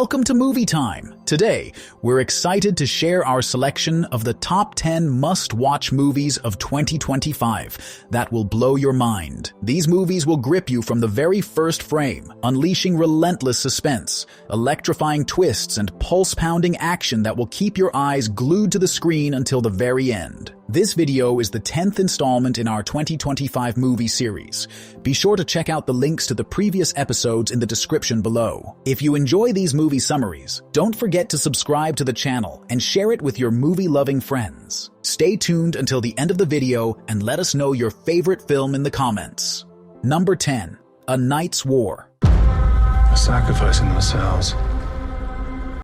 Welcome to Movie Time. Today, we're excited to share our selection of the top 10 must-watch movies of 2025 that will blow your mind. These movies will grip you from the very first frame, unleashing relentless suspense, electrifying twists, and pulse-pounding action that will keep your eyes glued to the screen until the very end. This video is the 10th installment in our 2025 movie series. Be sure to check out the links to the previous episodes in the description below. If you enjoy these movie summaries, don't forget to subscribe to the channel and share it with your movie-loving friends. Stay tuned until the end of the video and let us know your favorite film in the comments. Number 10. A Knight's War. Sacrificing themselves.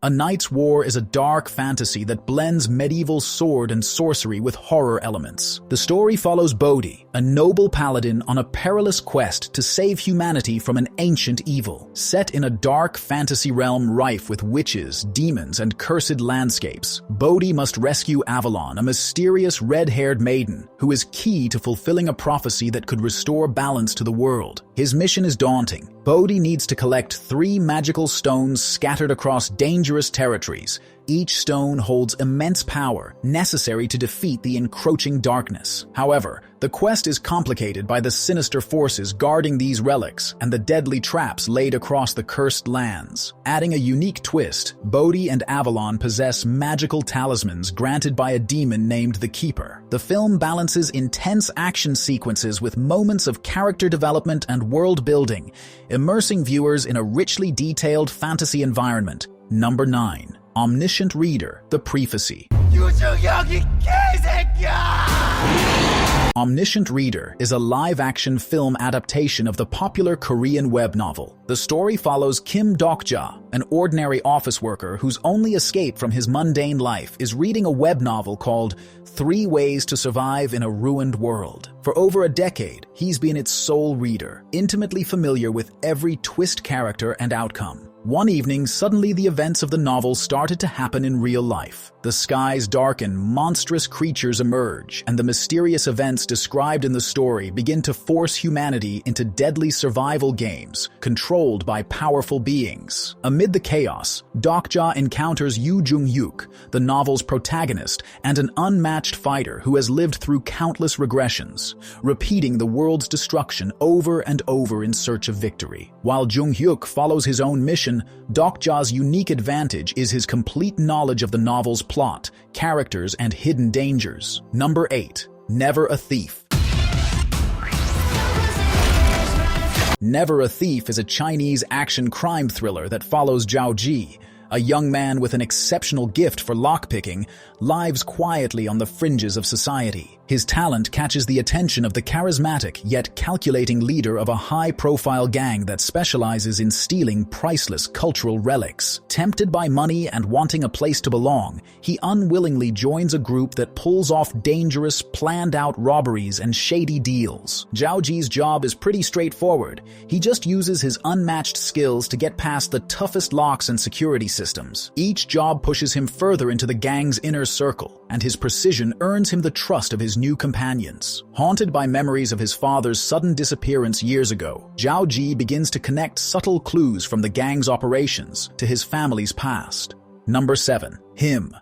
A Knight's War is a dark fantasy that blends medieval sword and sorcery with horror elements. The story follows Bodhi, a noble paladin on a perilous quest to save humanity from an ancient evil. Set in a dark fantasy realm rife with witches, demons, and cursed landscapes, Bodhi must rescue Avalon, a mysterious red-haired maiden who is key to fulfilling a prophecy that could restore balance to the world. His mission is daunting. Bodhi needs to collect 3 magical stones scattered across dangerous territories. Each stone holds immense power, necessary to defeat the encroaching darkness. However, the quest is complicated by the sinister forces guarding these relics and the deadly traps laid across the cursed lands. Adding a unique twist, Bodhi and Avalon possess magical talismans granted by a demon named the Keeper. The film balances intense action sequences with moments of character development and world building, immersing viewers in a richly detailed fantasy environment. Number 9. Omnisient Reader, The Prophecy. Omnisient Reader is a live-action film adaptation of the popular Korean web novel. The story follows Kim Dokja, an ordinary office worker whose only escape from his mundane life is reading a web novel called 3 Ways to Survive in a Ruined World. For over a decade, he's been its sole reader, intimately familiar with every twist, character, and outcome. One evening, suddenly the events of the novel started to happen in real life. The skies darken, monstrous creatures emerge, and the mysterious events described in the story begin to force humanity into deadly survival games, controlled by powerful beings. Amid the chaos, Dokja encounters Yoo Jung-hyuk, the novel's protagonist, and an unmatched fighter who has lived through countless regressions, repeating the world's destruction over and over in search of victory. While Jung-hyuk follows his own mission, Dokja's unique advantage is his complete knowledge of the novel's plot, characters, and hidden dangers. Number 8. Never a Thief. Never a Thief is a Chinese action crime thriller that follows Zhao Ji, a young man with an exceptional gift for lockpicking, lives quietly on the fringes of society. His talent catches the attention of the charismatic yet calculating leader of a high-profile gang that specializes in stealing priceless cultural relics. Tempted by money and wanting a place to belong, he unwillingly joins a group that pulls off dangerous, planned-out robberies and shady deals. Zhao Ji's job is pretty straightforward. He just uses his unmatched skills to get past the toughest locks and security systems. Each job pushes him further into the gang's inner circle, and his precision earns him the trust of his new companions. Haunted by memories of his father's sudden disappearance years ago, Zhao Ji begins to connect subtle clues from the gang's operations to his family's past. Number 7. Him.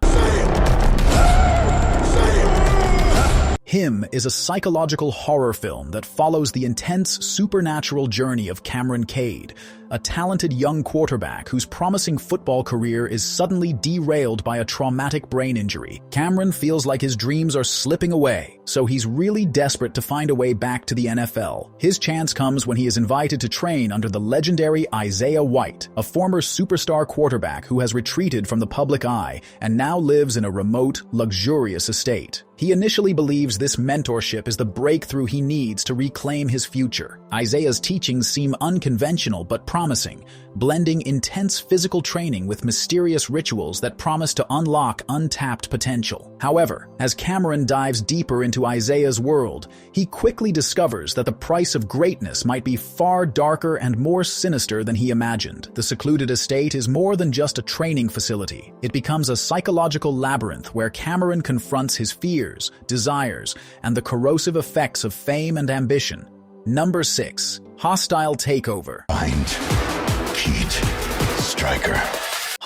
Him is a psychological horror film that follows the intense supernatural journey of Cameron Cade, a talented young quarterback whose promising football career is suddenly derailed by a traumatic brain injury. Cameron feels like his dreams are slipping away, so he's really desperate to find a way back to the NFL. His chance comes when he is invited to train under the legendary Isaiah White, a former superstar quarterback who has retreated from the public eye and now lives in a remote, luxurious estate. He initially believes this mentorship is the breakthrough he needs to reclaim his future. Isaiah's teachings seem unconventional but promising, blending intense physical training with mysterious rituals that promise to unlock untapped potential. However, as Cameron dives deeper into Isaiah's world, he quickly discovers that the price of greatness might be far darker and more sinister than he imagined. The secluded estate is more than just a training facility. It becomes a psychological labyrinth where Cameron confronts his fears, desires, and the corrosive effects of fame and ambition. Number 6. Hostile Takeover. Find Keith Stryker.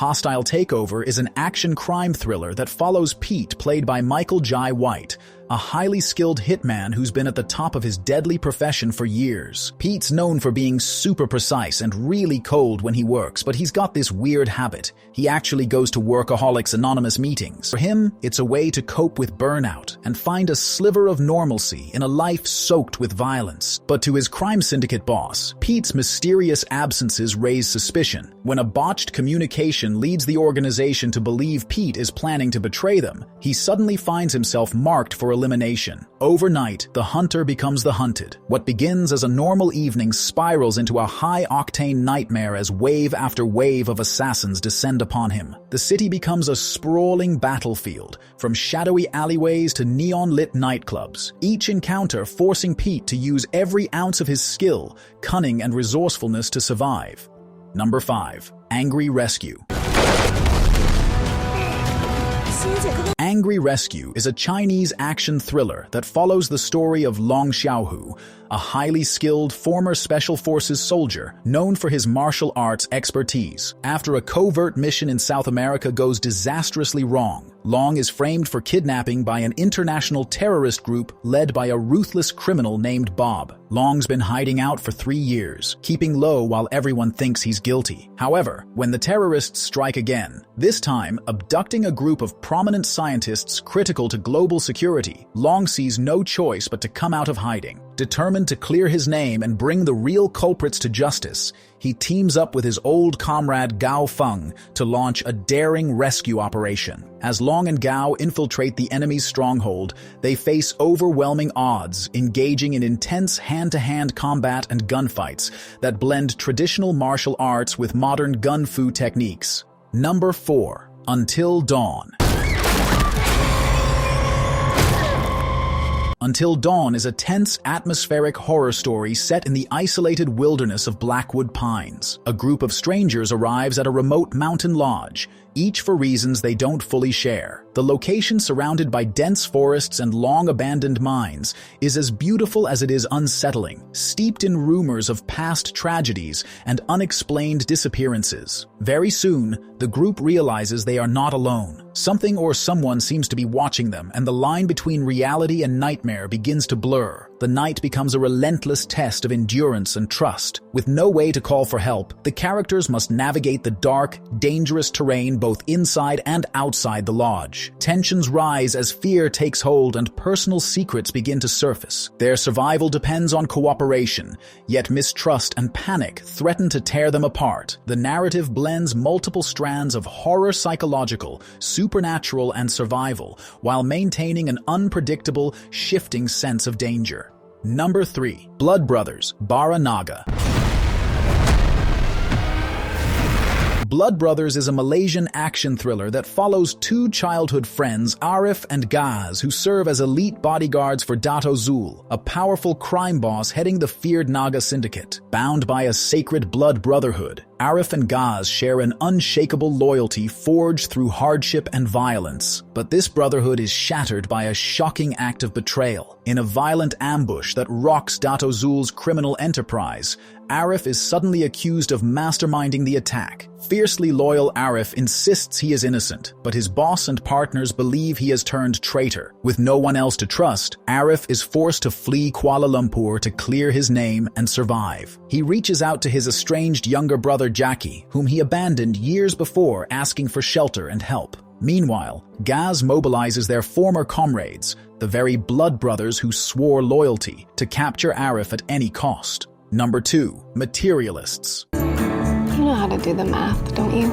Hostile Takeover is an action crime thriller that follows Pete, played by Michael Jai White, a highly skilled hitman who's been at the top of his deadly profession for years. Pete's known for being super precise and really cold when he works, but he's got this weird habit. He actually goes to Workaholics Anonymous meetings. For him, it's a way to cope with burnout and find a sliver of normalcy in a life soaked with violence. But to his crime syndicate boss, Pete's mysterious absences raise suspicion. When a botched communication leads the organization to believe Pete is planning to betray them, he suddenly finds himself marked for elimination. Overnight, the hunter becomes the hunted. What begins as a normal evening spirals into a high-octane nightmare as wave after wave of assassins descend upon him. The city becomes a sprawling battlefield, from shadowy alleyways to neon-lit nightclubs, each encounter forcing Pete to use every ounce of his skill, cunning, and resourcefulness to survive. Number 5. Angry Rescue. Angry Rescue is a Chinese action thriller that follows the story of Long Xiaohu, a highly skilled former Special Forces soldier known for his martial arts expertise. After a covert mission in South America goes disastrously wrong, Long is framed for kidnapping by an international terrorist group led by a ruthless criminal named Bob. Long's been hiding out for 3 years, keeping low while everyone thinks he's guilty. However, when the terrorists strike again, this time abducting a group of prominent scientists critical to global security, Long sees no choice but to come out of hiding. Determined to clear his name and bring the real culprits to justice, he teams up with his old comrade Gao Feng to launch a daring rescue operation. As Long and Gao infiltrate the enemy's stronghold, they face overwhelming odds, engaging in intense hand-to-hand combat and gunfights that blend traditional martial arts with modern gun fu techniques. Number 4. Until Dawn. Until Dawn is a tense, atmospheric horror story set in the isolated wilderness of Blackwood Pines. A group of strangers arrives at a remote mountain lodge, each for reasons they don't fully share. The location, surrounded by dense forests and long-abandoned mines, is as beautiful as it is unsettling, steeped in rumors of past tragedies and unexplained disappearances. Very soon, the group realizes they are not alone. Something or someone seems to be watching them, and the line between reality and nightmare begins to blur. The night becomes a relentless test of endurance and trust. With no way to call for help, the characters must navigate the dark, dangerous terrain both inside and outside the lodge. Tensions rise as fear takes hold and personal secrets begin to surface. Their survival depends on cooperation, yet mistrust and panic threaten to tear them apart. The narrative blends multiple strands of horror, psychological, supernatural, and survival, while maintaining an unpredictable, shifting sense of danger. Number 3. Blood Brothers, Baranaga. Blood Brothers is a Malaysian action thriller that follows 2 childhood friends, Arif and Gaz, who serve as elite bodyguards for Dato' Zul, a powerful crime boss heading the feared Naga syndicate. Bound by a sacred blood brotherhood, Arif and Gaz share an unshakable loyalty forged through hardship and violence. But this brotherhood is shattered by a shocking act of betrayal. In a violent ambush that rocks Dato' Zul's criminal enterprise, Arif is suddenly accused of masterminding the attack. Fiercely loyal Arif insists he is innocent, but his boss and partners believe he has turned traitor. With no one else to trust, Arif is forced to flee Kuala Lumpur to clear his name and survive. He reaches out to his estranged younger brother Jackie, whom he abandoned years before, asking for shelter and help. Meanwhile, Gaz mobilizes their former comrades, the very blood brothers who swore loyalty, to capture Arif at any cost. Number 2. Materialists. You know how to do the math, don't you?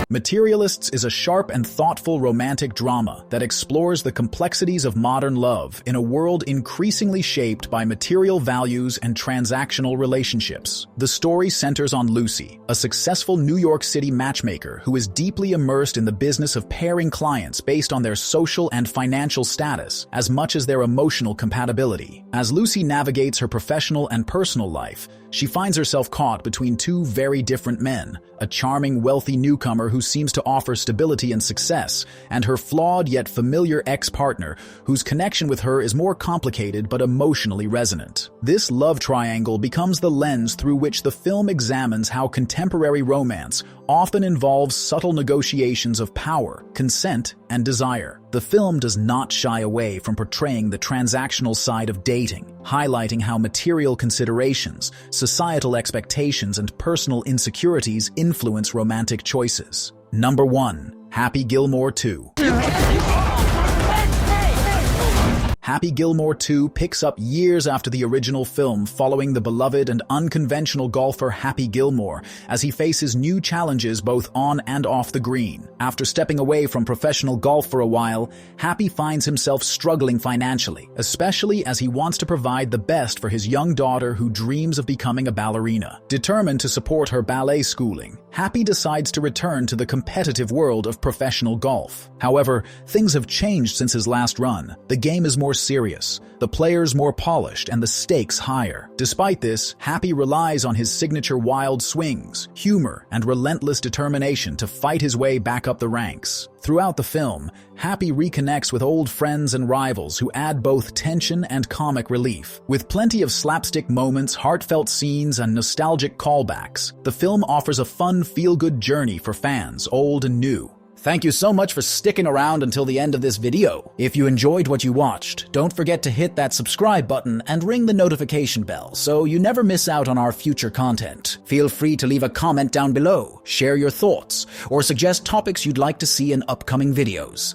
Materialists is a sharp and thoughtful romantic drama that explores the complexities of modern love in a world increasingly shaped by material values and transactional relationships. The story centers on Lucy, a successful New York City matchmaker who is deeply immersed in the business of pairing clients based on their social and financial status as much as their emotional compatibility. As Lucy navigates her professional and personal life, she finds herself caught between 2 very different men, a charming, wealthy newcomer who who seems to offer stability and success, and her flawed yet familiar ex-partner, whose connection with her is more complicated but emotionally resonant. This love triangle becomes the lens through which the film examines how contemporary romance often involves subtle negotiations of power, consent, and desire. The film does not shy away from portraying the transactional side of dating, highlighting how material considerations, societal expectations, and personal insecurities influence romantic choices. Number 1. Happy Gilmore 2. Happy Gilmore 2 picks up years after the original film, following the beloved and unconventional golfer Happy Gilmore as he faces new challenges both on and off the green. After stepping away from professional golf for a while, Happy finds himself struggling financially, especially as he wants to provide the best for his young daughter who dreams of becoming a ballerina. Determined to support her ballet schooling, Happy decides to return to the competitive world of professional golf. However, things have changed since his last run. The game is more serious, the players more polished, and the stakes higher. Despite this, Happy relies on his signature wild swings, humor, and relentless determination to fight his way back up the ranks. Throughout the film, Happy reconnects with old friends and rivals who add both tension and comic relief. With plenty of slapstick moments, heartfelt scenes, and nostalgic callbacks, the film offers a fun, feel-good journey for fans, old and new. Thank you so much for sticking around until the end of this video. If you enjoyed what you watched, don't forget to hit that subscribe button and ring the notification bell so you never miss out on our future content. Feel free to leave a comment down below, share your thoughts, or suggest topics you'd like to see in upcoming videos.